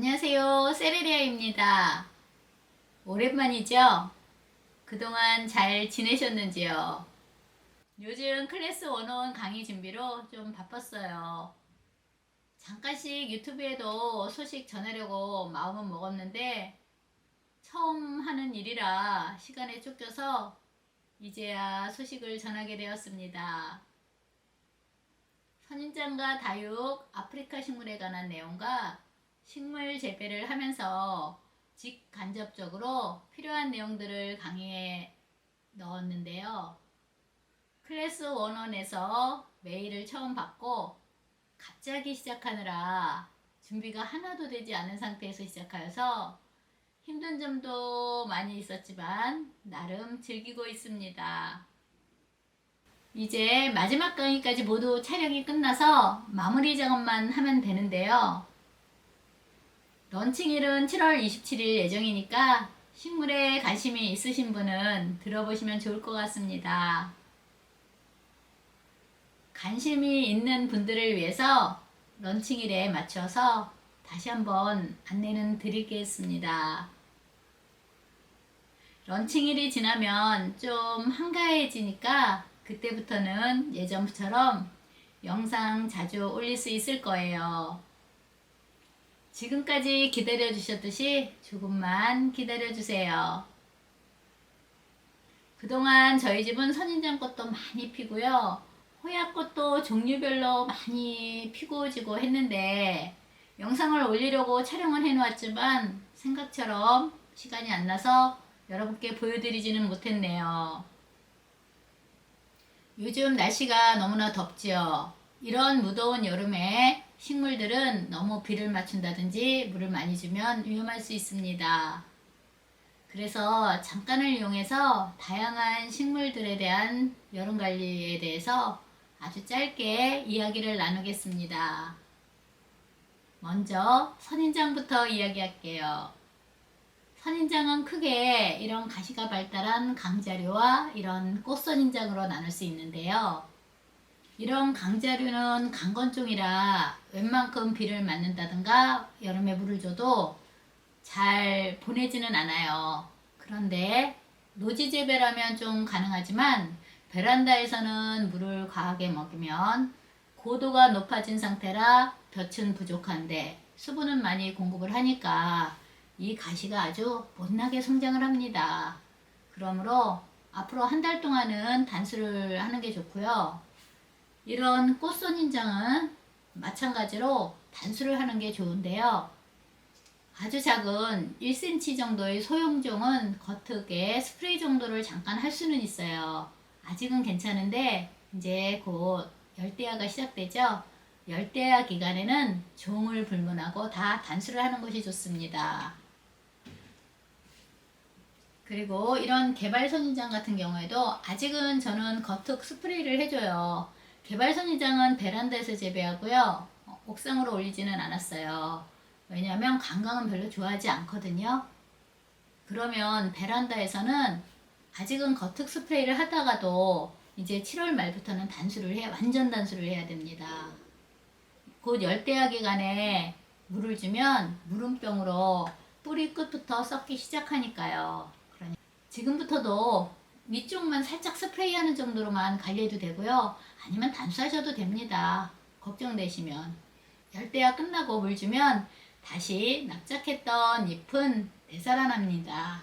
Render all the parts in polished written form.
안녕하세요. 세레리아입니다. 오랜만이죠? 그동안 잘 지내셨는지요? 요즘 클래스 101 강의 준비로 좀 바빴어요. 잠깐씩 유튜브에도 소식 전하려고 마음은 먹었는데 처음 하는 일이라 시간에 쫓겨서 이제야 소식을 전하게 되었습니다. 선인장과 다육, 아프리카 식물에 관한 내용과 식물 재배를 하면서 직간접적으로 필요한 내용들을 강의에 넣었는데요. 클래스 1원에서 메일을 처음 받고 갑자기 시작하느라 준비가 하나도 되지 않은 상태에서 시작하여서 힘든 점도 많이 있었지만 나름 즐기고 있습니다. 이제 마지막 강의까지 모두 촬영이 끝나서 마무리 작업만 하면 되는데요. 런칭일은 7월 27일 예정이니까 식물에 관심이 있으신 분은 들어보시면 좋을 것 같습니다. 관심이 있는 분들을 위해서 런칭일에 맞춰서 다시 한번 안내는 드리겠습니다. 런칭일이 지나면 좀 한가해지니까 그때부터는 예전처럼 영상 자주 올릴 수 있을 거예요. 지금까지 기다려 주셨듯이 조금만 기다려 주세요. 그동안 저희 집은 선인장꽃도 많이 피고요. 호야꽃도 종류별로 많이 피고 지고 했는데 영상을 올리려고 촬영을 해 놓았지만 생각처럼 시간이 안 나서 여러분께 보여드리지는 못했네요. 요즘 날씨가 너무나 덥지요. 이런 무더운 여름에 식물들은 너무 비를 맞춘다든지 물을 많이 주면 위험할 수 있습니다. 그래서 잠깐을 이용해서 다양한 식물들에 대한 여름 관리에 대해서 아주 짧게 이야기를 나누겠습니다. 먼저 선인장부터 이야기할게요. 선인장은 크게 이런 가시가 발달한 강자류와 이런 꽃선인장으로 나눌 수 있는데요. 이런 강자류는 강건종이라 웬만큼 비를 맞는다든가 여름에 물을 줘도 잘 보내지는 않아요. 그런데 노지 재배라면 좀 가능하지만 베란다에서는 물을 과하게 먹이면 고도가 높아진 상태라 볕은 부족한데 수분은 많이 공급을 하니까 이 가시가 아주 못나게 성장을 합니다. 그러므로 앞으로 한 달 동안은 단수를 하는 게 좋고요. 이런 꽃선인장은 마찬가지로 단수를 하는 게 좋은데요. 아주 작은 1cm 정도의 소형종은 겉흙에 스프레이 정도를 잠깐 할 수는 있어요. 아직은 괜찮은데 이제 곧 열대야가 시작되죠. 열대야 기간에는 종을 불문하고 다 단수를 하는 것이 좋습니다. 그리고 이런 개발선인장 같은 경우에도 아직은 저는 겉흙 스프레이를 해줘요. 개발선인장은 베란다에서 재배하고요. 옥상으로 올리지는 않았어요. 왜냐하면 관광은 별로 좋아하지 않거든요. 그러면 베란다에서는 아직은 겉흙 스프레이를 하다가도 이제 7월 말부터는 단수를 완전 단수를 해야 됩니다. 곧 열대야 기간에 물을 주면 물음병으로 뿌리 끝부터 썩기 시작하니까요. 지금부터도 위쪽만 살짝 스프레이하는 정도로만 관리해도 되고요. 아니면 단수하셔도 됩니다. 걱정되시면. 열대야 끝나고 물 주면 다시 납작했던 잎은 되살아납니다.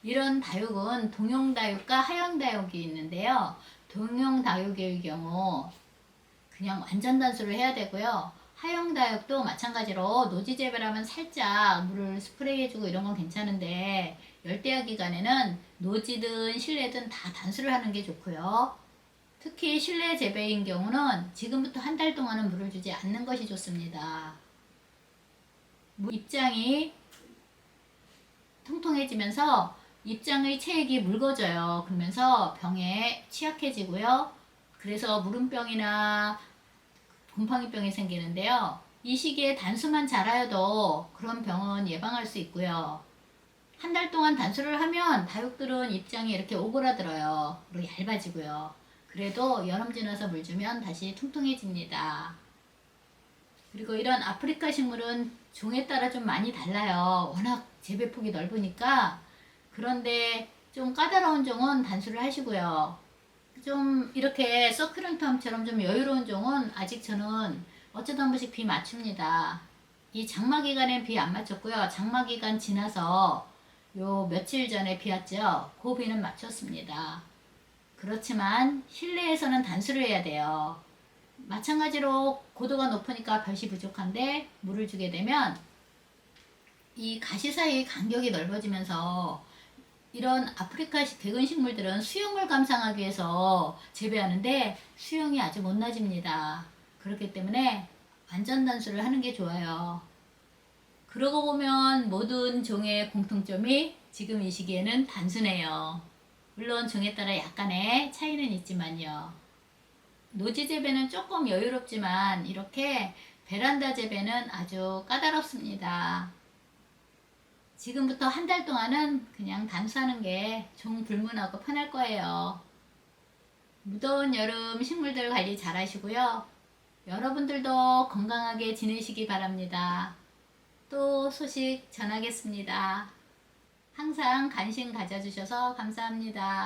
이런 다육은 동용다육과 하형다육이 있는데요. 동용다육의 경우 그냥 완전 단수를 해야 되고요. 하형다육도 마찬가지로 노지 재배를 하면 살짝 물을 스프레이 해주고 이런 건 괜찮은데 열대야 기간에는 노지든 실내든 다 단수를 하는 게 좋고요. 특히 실내 재배인 경우는 지금부터 한 달 동안은 물을 주지 않는 것이 좋습니다. 입장이 통통해지면서 입장의 체액이 묽어져요. 그러면서 병에 취약해지고요. 그래서 무름병이나 곰팡이병이 생기는데요. 이 시기에 단수만 잘하여도 그런 병은 예방할 수 있고요. 한 달 동안 단수를 하면 다육들은 입장이 이렇게 오그라들어요. 그리고 얇아지고요. 그래도 여름 지나서 물 주면 다시 통통해집니다. 그리고 이런 아프리카 식물은 종에 따라 좀 많이 달라요. 워낙 재배폭이 넓으니까. 그런데 좀 까다로운 종은 단수를 하시고요. 좀 이렇게 서큘런텀처럼 좀 여유로운 종은 아직 저는 어쩌다 한 번씩 비 맞춥니다. 이 장마 기간엔 비 안 맞췄고요. 장마 기간 지나서 요 며칠 전에 비 왔죠. 그 비는 맞췄습니다. 그렇지만 실내에서는 단수를 해야 돼요. 마찬가지로 고도가 높으니까 볕이 부족한데 물을 주게 되면 이 가시 사이 간격이 넓어지면서 이런 아프리카식 개근 식물들은 수영을 감상하기 위해서 재배하는데 수영이 아주 못나집니다. 그렇기 때문에 완전 단수를 하는 게 좋아요. 그러고 보면 모든 종의 공통점이 지금 이 시기에는 단수네요. 물론 종에 따라 약간의 차이는 있지만요. 노지 재배는 조금 여유롭지만 이렇게 베란다 재배는 아주 까다롭습니다. 지금부터 한 달 동안은 그냥 단수하는 게 종불문하고 편할 거예요. 무더운 여름 식물들 관리 잘 하시고요. 여러분들도 건강하게 지내시기 바랍니다. 또 소식 전하겠습니다. 항상 관심 가져주셔서 감사합니다.